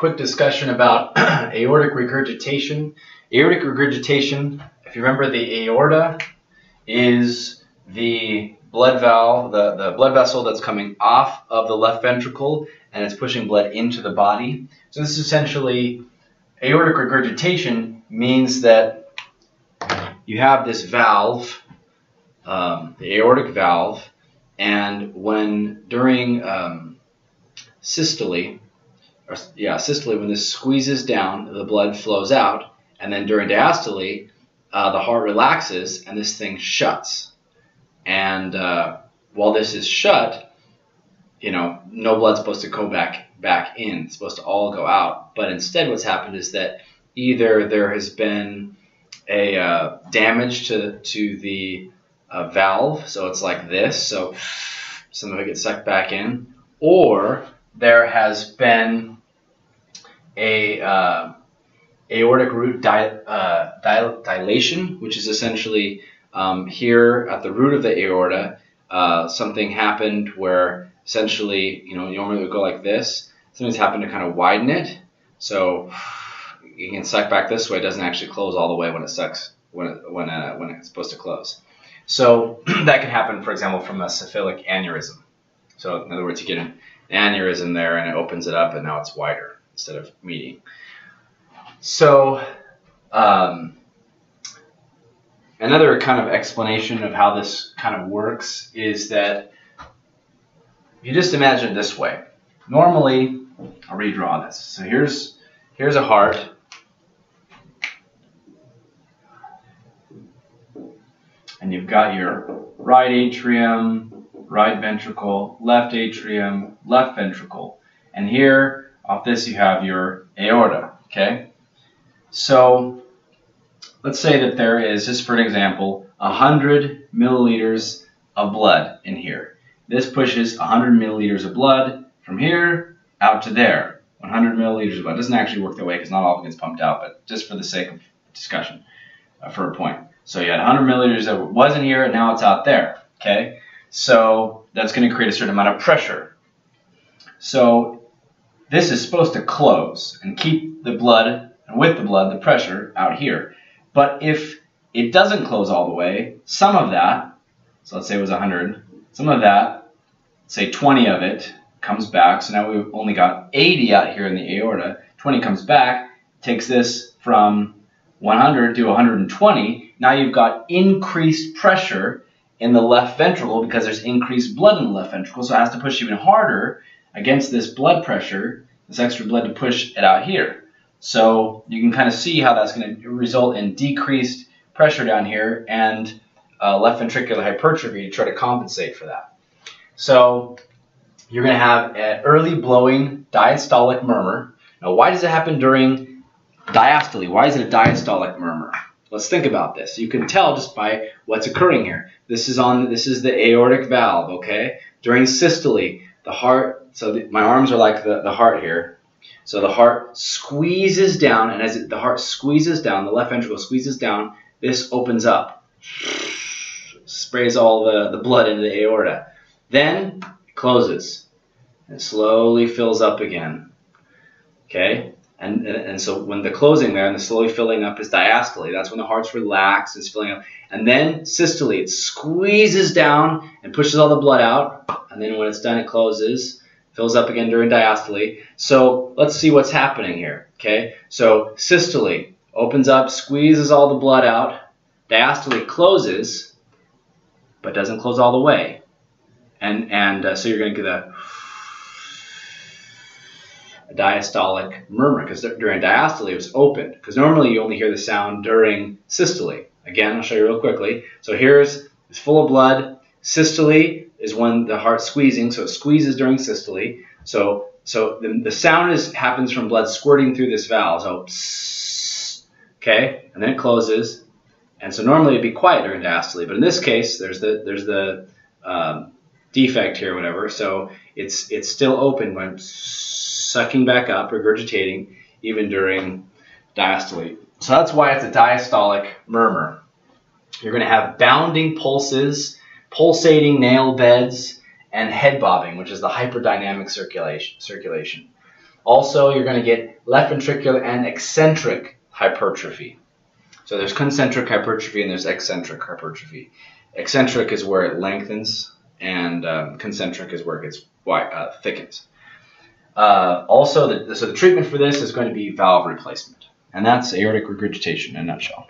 quick discussion about aortic regurgitation. Aortic regurgitation, if you remember, the aorta is the blood valve, the blood vessel that's coming off of the left ventricle and it's pushing blood into the body. So this is essentially, aortic regurgitation means that you have this valve, the aortic valve, and when during systole, when this squeezes down, the blood flows out, and then during diastole, the heart relaxes and this thing shuts. And while this is shut, no blood's supposed to go back in. It's supposed to all go out. But instead what's happened is that either there has been a damage to the valve, so it's like this, so some of it gets sucked back in, or there has been a aortic root dilation, which is essentially here at the root of the aorta, something happened where essentially, normally it would go like this. Something's happened to kind of widen it, so you can suck back this way. It doesn't actually close all the way when it sucks when it's supposed to close. So that can happen, for example, from a cephalic aneurysm. So in other words, you get an aneurysm there and it opens it up and now it's wider instead of meeting. So another kind of explanation of how this kind of works is that you just imagine it this way. Normally, I'll redraw this. So here's a heart. And you've got your right atrium, right ventricle, left atrium, left ventricle. And here, off this, you have your aorta, okay? So let's say that there is, just for an example, 100 milliliters of blood in here. This pushes 100 milliliters of blood from here out to there. 100 milliliters of blood. It doesn't actually work that way because not all of it gets pumped out, but just for the sake of discussion, for a point. So you had 100 milliliters that wasn't here, and now it's out there, okay? So that's going to create a certain amount of pressure. So this is supposed to close and keep the blood, and with the blood, the pressure out here. But if it doesn't close all the way, some of that, so let's say it was 100, some of that, say 20 of it, comes back. So now we've only got 80 out here in the aorta. 20 comes back, takes this from 100 to 120. Now you've got increased pressure in the left ventricle because there's increased blood in the left ventricle. So it has to push even harder against this blood pressure, this extra blood, to push it out here. So you can kind of see how that's going to result in decreased pressure down here and left ventricular hypertrophy to try to compensate for that. So you're going to have an early blowing diastolic murmur. Now, why does it happen during diastole? Why is it a diastolic murmur? Let's think about this. You can tell just by what's occurring here. This is the aortic valve, okay? During systole, the heart, so my arms are like the heart here. So the heart squeezes down, and as the heart squeezes down, the left ventricle squeezes down, this opens up, sprays all the blood into the aorta. Then it closes and slowly fills up again, okay? And so when the closing there and the slowly filling up is diastole, that's when the heart's relaxed, it's filling up. And then systole, it squeezes down and pushes all the blood out. And then when it's done, it closes, fills up again during diastole. So let's see what's happening here, okay? So systole opens up, squeezes all the blood out. Diastole closes, but doesn't close all the way. And so you're going to get a diastolic murmur, because during diastole it was open, because normally you only hear the sound during systole. Again, I'll show you real quickly. So it's full of blood. Systole is when the heart's squeezing, so it squeezes during systole. So the sound happens from blood squirting through this valve. So psst, okay, and then it closes. And so normally it'd be quiet during diastole, but in this case there's the defect here, whatever. So it's still open when sucking back up, regurgitating, even during diastole. So that's why it's a diastolic murmur. You're going to have bounding pulses, pulsating nail beds, and head bobbing, which is the hyperdynamic circulation. Also, you're going to get left ventricular and eccentric hypertrophy. So there's concentric hypertrophy and there's eccentric hypertrophy. Eccentric is where it lengthens, and concentric is where it gets thickens. So the treatment for this is going to be valve replacement, and that's aortic regurgitation in a nutshell.